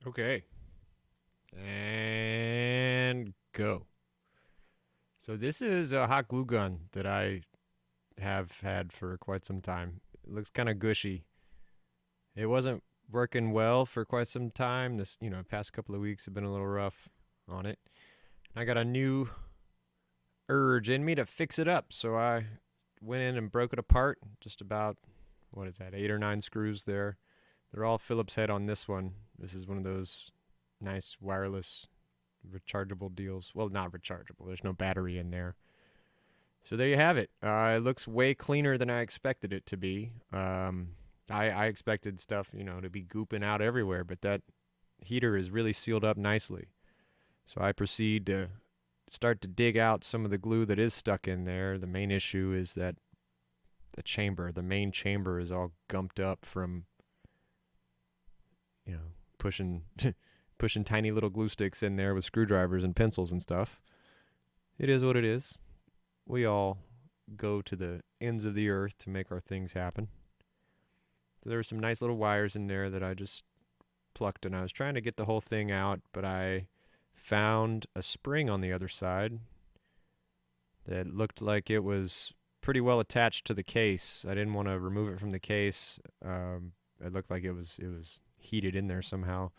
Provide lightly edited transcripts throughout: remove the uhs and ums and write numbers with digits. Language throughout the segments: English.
Okay. And go. So this is a hot glue gun that I have had for quite some time. It looks kind of gushy. It wasn't working well for quite some time. This, past couple of weeks have been a little rough on it. I got a new urge in me to fix it up, so I went in and broke it apart. Just about, what is that, 8 or 9 screws there. They're all Phillips head on this one. This is one of those nice wireless rechargeable deals. Well, not rechargeable. There's no battery in there. So there you have it. It looks way cleaner than I expected it to be. I expected stuff, to be gooping out everywhere, but that heater is really sealed up nicely. So I proceed to start to dig out some of the glue that is stuck in there. The main issue is that the main chamber is all gumped up from, pushing pushing tiny little glue sticks in there with screwdrivers and pencils and stuff. It is what it is. We all go to the ends of the earth to make our things happen. So there were some nice little wires in there that I just plucked, and I was trying to get the whole thing out, but I found a spring on the other side that looked like it was pretty well attached to the case. I didn't want to remove it from the case. It looked like it was heated in there somehow.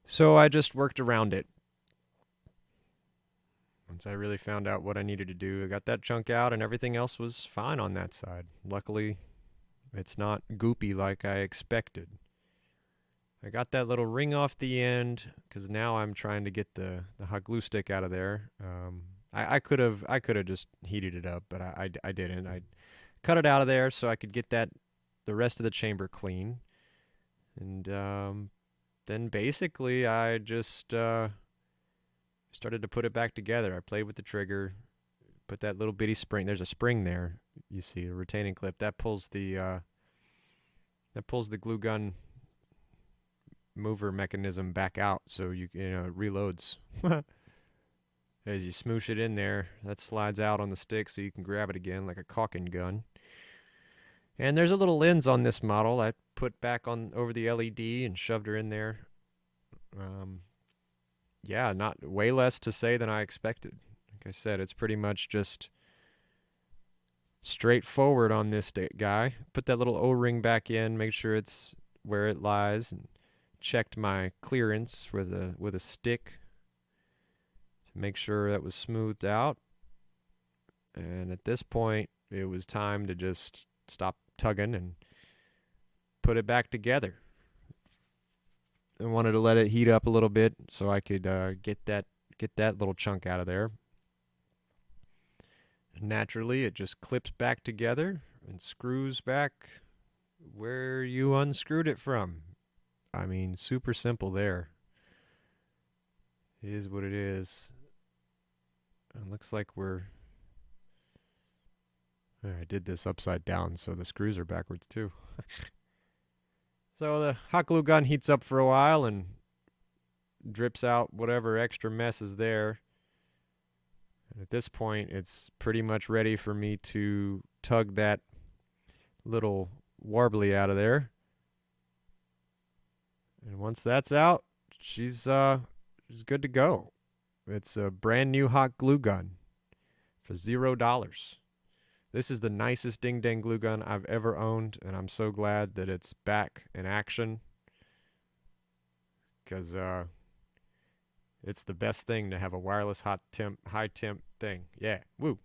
So I just worked around it. Once I really found out what I needed to do, I got that chunk out, and everything else was fine on that side. Luckily, it's not goopy like I expected. I got that little ring off the end because now I'm trying to get the hot glue stick out of there. I could have just heated it up, but I didn't. I cut it out of there so I could get the rest of the chamber clean, and then basically I just started to put it back together. I played with the trigger, put that little bitty spring. There's a spring there. You see a retaining clip that pulls the glue gun mover mechanism back out, so it reloads. As you smoosh it in there, that slides out on the stick, so you can grab it again like a caulking gun. And there's a little lens on this model I put back on over the LED and shoved her in there. Um, yeah, not way less to say than I expected. Like I said, it's pretty much just straightforward on this guy. Put that little O-ring back in, make sure it's where it lies, and checked my clearance with a stick to make sure that was smoothed out. And at this point, it was time to just stop tugging and put it back together. I wanted to let it heat up a little bit so I could get that little chunk out of there. Naturally, it just clips back together and screws back where you unscrewed it from. I mean, super simple there. It is what it is. It looks like I did this upside down, so the screws are backwards too. So the hot glue gun heats up for a while and drips out whatever extra mess is there. And at this point, it's pretty much ready for me to tug that little warbly out of there. And once that's out, she's good to go. It's a brand new hot glue gun for $0. This is the nicest ding dang glue gun I've ever owned, and I'm so glad that it's back in action because it's the best thing to have a wireless high temp thing. Yeah, woo.